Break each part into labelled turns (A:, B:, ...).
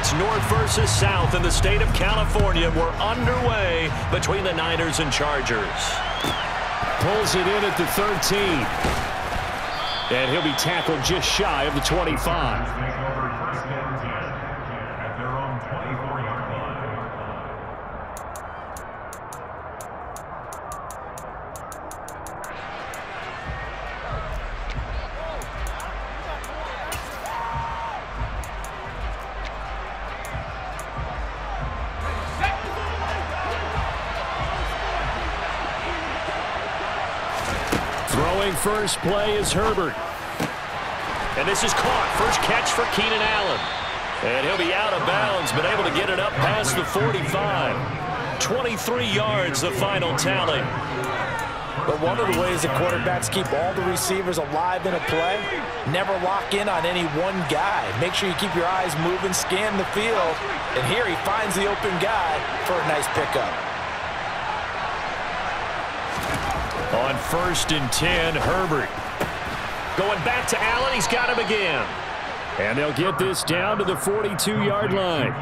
A: It's North versus South in the state of California. We're underway between the Niners and Chargers.
B: Pulls it in at the 13. And he'll be tackled just shy of the 25. Throwing first play is Herbert.
A: And this is caught. First catch for Keenan Allen. And he'll be out of bounds, but able to get it up past the 45. 23 yards, the final tally.
C: But one of the ways that quarterbacks keep all the receivers alive in a play, never lock in on any one guy. Make sure you keep your eyes moving, scan the field. And here he finds the open guy for a nice pickup.
A: On 1st and 10, Herbert. Going back to Allen. He's got him again.
B: And they'll get this down to the 42-yard line.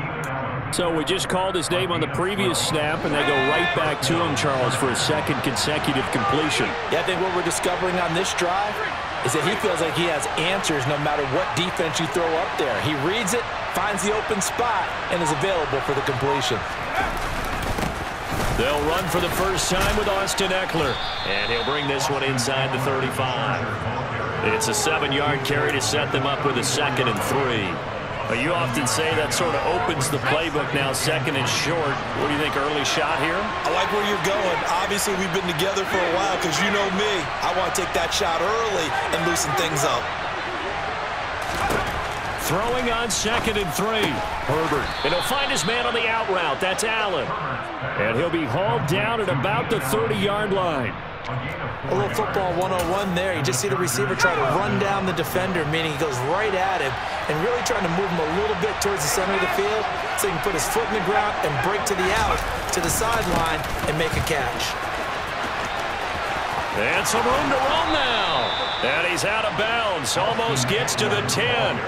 B: So we just called his name on the previous snap, and they go right back to him, Charles, for a second consecutive completion.
C: Yeah, I think what we're discovering on this drive is that he feels like he has answers no matter what defense you throw up there. He reads it, finds the open spot, and is available for the completion.
A: They'll run for the first time with Austin Eckler. And he'll bring this one inside the 35. It's a 7-yard carry to set them up with a 2nd and 3. You often say that sort of opens the playbook now, 2nd and short. What do you think, early shot here?
D: I like where you're going. Obviously, we've been together for a while because you know me. I want to take that shot early and loosen things up.
A: Throwing on 2nd and 3. Herbert. And he'll find his man on the out route. That's Allen.
B: And he'll be hauled down at about the 30-yard line.
C: A little football 101 there. You just see the receiver try to run down the defender, meaning he goes right at him and really trying to move him a little bit towards the center of the field so he can put his foot in the ground and break to the out, to the sideline, and make a catch.
A: And some room to run now. And he's out of bounds. Almost gets to the 10.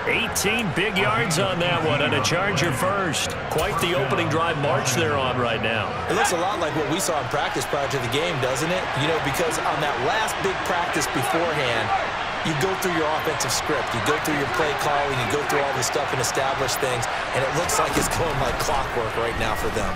A: 18 big yards on that one, and a Charger first. Quite the opening drive march they're on right now.
C: It looks a lot like what we saw in practice prior to the game, doesn't it? You know, because on that last big practice beforehand, you go through your offensive script. You go through your play calling. You go through all this stuff and establish things, and it looks like it's going like clockwork right now for them.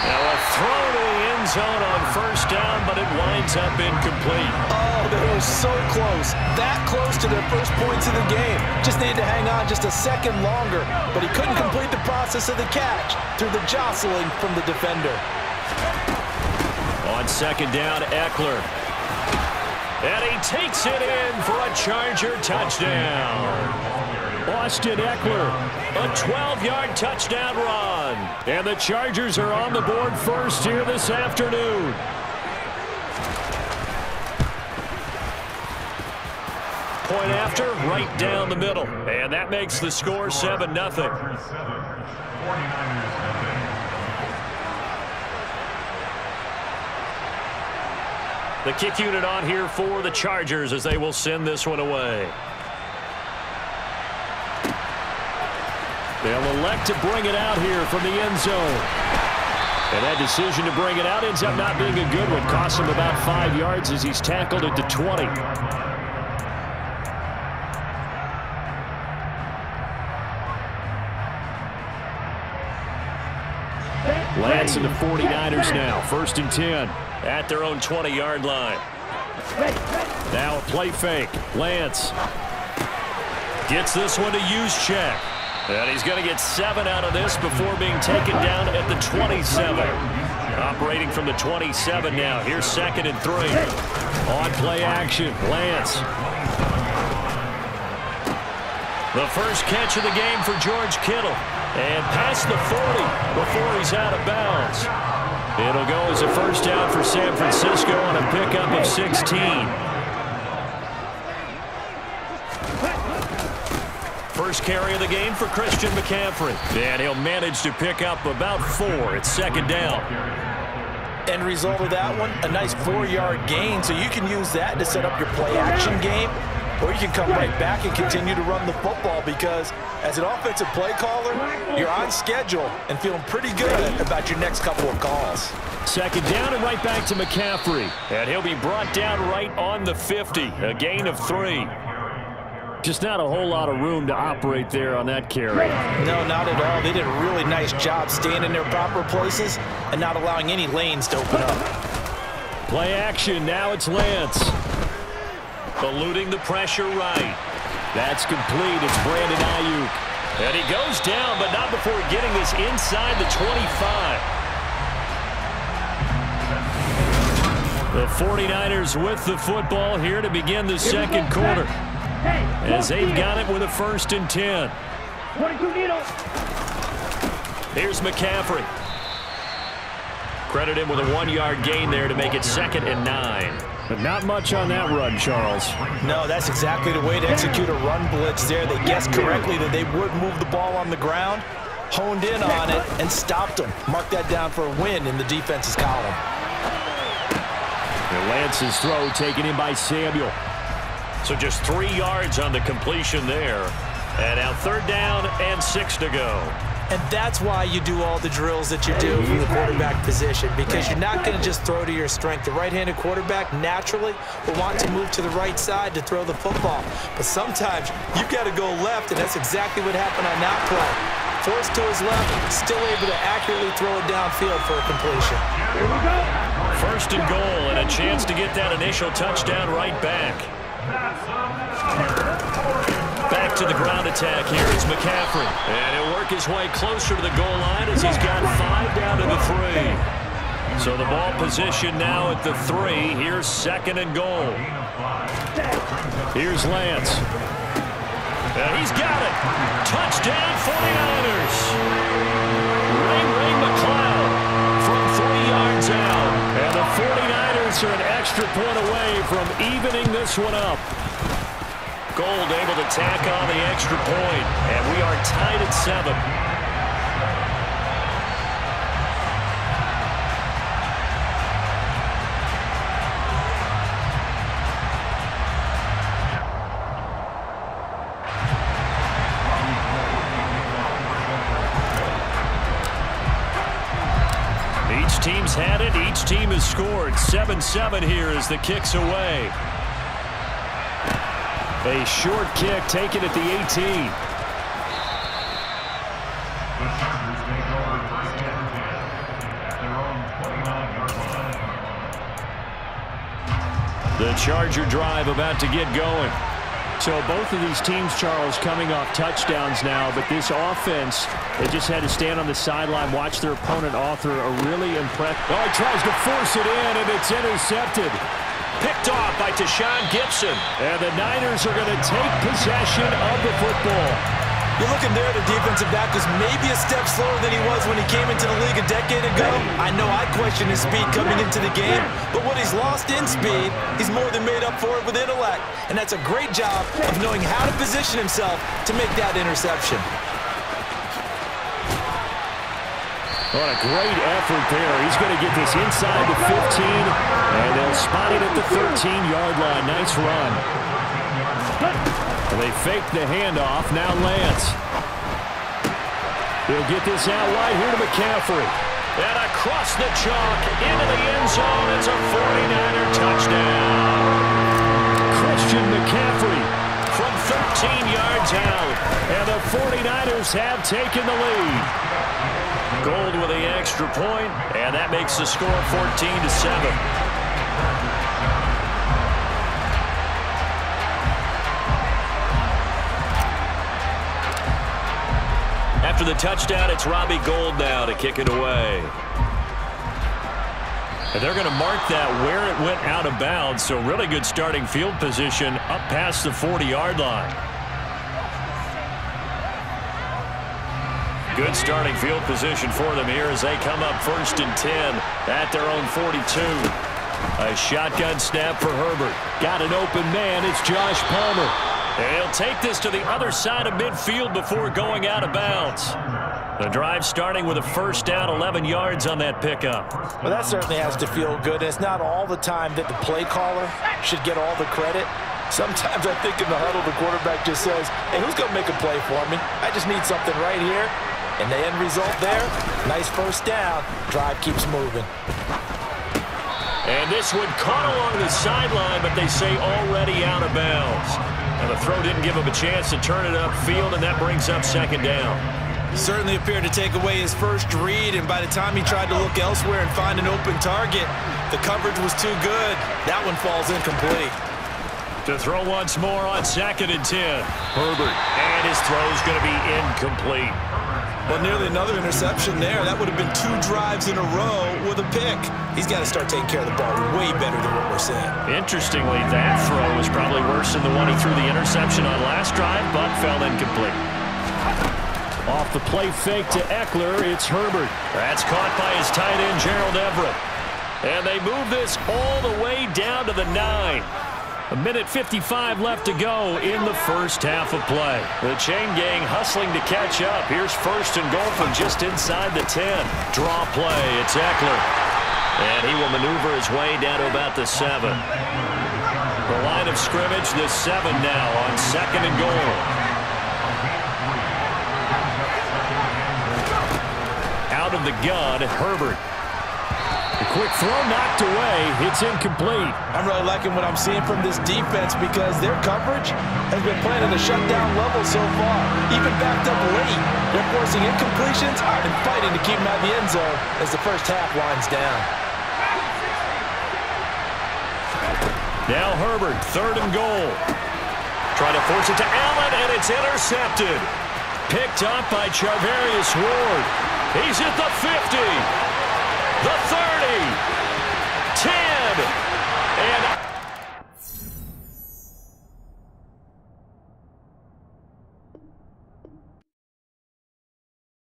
A: Now a throw to the end zone on first down, but it winds up incomplete.
C: Oh, they were so close. That close to their first points of the game. Just needed to hang on just a second longer, but he couldn't complete the process of the catch through the jostling from the defender.
A: On 2nd down, Eckler. And he takes it in for a Charger touchdown.
B: Austin Eckler,
A: a 12-yard touchdown run.
B: And the Chargers are on the board first here this afternoon.
A: Point after, right down the middle. And that makes the score 7-0. The kick unit on here for the Chargers as they will send this one away.
B: They'll elect to bring it out here from the end zone. And that decision to bring it out ends up not being a good one. Costs him about 5 yards as he's tackled at the 20. Lance and the 49ers now. 1st and 10.
A: At their own 20-yard line.
B: Now a play fake. Lance
A: gets this one to use check. And he's going to get 7 out of this before being taken down at the 27. Operating from the 27 now. Here's 2nd and 3.
B: On play action. Lance.
A: The first catch of the game for George Kittle. And past the 40 before he's out of bounds. It'll go as a first down for San Francisco on a pickup of 16. First carry of the game for Christian McCaffrey. And he'll manage to pick up about 4. It's 2nd down.
C: End result of that one, a nice 4-yard gain, so you can use that to set up your play-action game.
D: or you can come right back and continue to run the football, because as an offensive play caller, you're on schedule and feeling pretty good about your next couple of calls.
B: Second down and right back to McCaffrey.
A: And he'll be brought down right on the 50, a gain of 3.
B: Just not a whole lot of room to operate there on that carry.
D: No, not at all. They did a really nice job staying in their proper places and not allowing any lanes to open up.
B: Play action. Now it's Lance.
A: Eluding the pressure right.
B: That's complete. It's Brandon Ayuk.
A: And he goes down, but not before getting this inside the 25.
B: The 49ers with the football here to begin the second quarter, as they've got it with a 1st and 10.
A: Here's McCaffrey. Credit him with a 1-yard gain there to make it 2nd and 9.
B: But not much on that run, Charles.
D: No, that's exactly the way to execute a run blitz there. They guessed correctly that they would move the ball on the ground, honed in on it, and stopped them. Mark that down for a win in the defense's column.
B: And Lance's throw taken in by Samuel.
A: So just 3 yards on the completion there. And now 3rd down and 6 to go.
D: And that's why you do all the drills that you do from the quarterback position, because you're not going to just throw to your strength. The right-handed quarterback naturally will want to move to the right side to throw the football. But sometimes you've got to go left, and that's exactly what happened on that play. Forced to his left, still able to accurately throw it downfield for a completion.
A: 1st and goal, and a chance to get that initial touchdown right back. Back to the ground attack here is McCaffrey. And he'll work his way closer to the goal line as he's got 5 down to the 3. So the ball position now at the 3. Here's 2nd and goal.
B: Here's Lance.
A: And he's got it. Touchdown 49ers. Ray McCloud from 3 yards out.
B: And the 49ers are an extra point away from evening this one up.
A: Gold able to tack on the extra point, and we are tied at 7. Each team's had it. Each team has scored. 7-7 here as the kick's away.
B: A short kick taken at the 18.
A: The Charger drive about to get going.
B: So both of these teams, Charles, coming off touchdowns now, but this offense, they just had to stand on the sideline, watch their opponent author a really impressive. Oh, he tries to force it in, and it's intercepted.
A: Picked off by Tashawn Gibson.
B: And the Niners are going to take possession of the football.
D: You're looking there, the defensive back was maybe a step slower than he was when he came into the league a decade ago. I know I questioned his speed coming into the game, but what he's lost in speed, he's more than made up for it with intellect. And that's a great job of knowing how to position himself to make that interception.
B: What a great effort there. He's going to get this inside the 15, and they'll spot it at the 13-yard line. Nice run. They fake the handoff. Now Lance. He'll get this out wide here to McCaffrey.
A: And across the chalk into the end zone. It's a 49er touchdown.
B: Christian McCaffrey
A: from 13 yards out.
B: And the 49ers have taken the lead.
A: Gold with the extra point, and that makes the score 14-7. After the touchdown, it's Robbie Gould now to kick it away. And they're going to mark that where it went out of bounds, so really good starting field position up past the 40-yard line. Good starting field position for them here as they come up 1st and 10 at their own 42. A shotgun snap for Herbert.
B: Got an open man. It's Josh Palmer.
A: And he'll take this to the other side of midfield before going out of bounds. The drive starting with a 1st down, 11 yards on that pickup.
D: Well, that certainly has to feel good. It's not all the time that the play caller should get all the credit.
C: Sometimes I think in the huddle, the quarterback just says, hey, who's going to make a play for me? I just need something right here. And the end result there, nice first down. Drive keeps moving.
A: And this one caught along the sideline, but they say already out of bounds. And the throw didn't give him a chance to turn it upfield, and that brings up second down.
D: Certainly appeared to take away his first read, and by the time he tried to look elsewhere and find an open target, the coverage was too good. That one falls incomplete.
A: To throw once more on 2nd and 10. Herbert. And his throw's going to be incomplete.
D: Well, nearly another interception there. That would have been 2 drives in a row with a pick. He's got to start taking care of the ball way better than what we're seeing.
A: Interestingly, that throw was probably worse than the one he threw the interception on last drive, but fell incomplete.
B: Off the play fake to Eckler, it's Herbert.
A: That's caught by his tight end, Gerald Everett. And they move this all the way down to the 9. 1:55 left to go in the first half of play. The chain gang hustling to catch up. Here's 1st and goal from just inside the 10. Draw play. It's Eckler. And he will maneuver his way down to about the 7. The line of scrimmage, the 7 now on 2nd and goal. Out of the gun, Herbert.
B: A quick throw knocked away. It's incomplete.
D: I'm really liking what I'm seeing from this defense because their coverage has been playing at a shutdown level so far. Even backed up late, they're forcing incompletions and fighting to keep them out of the end zone as the first half winds down.
A: Now Herbert, 3rd and goal. Trying to force it to Allen, and it's intercepted. Picked up by Charvarius Ward. He's at the 50.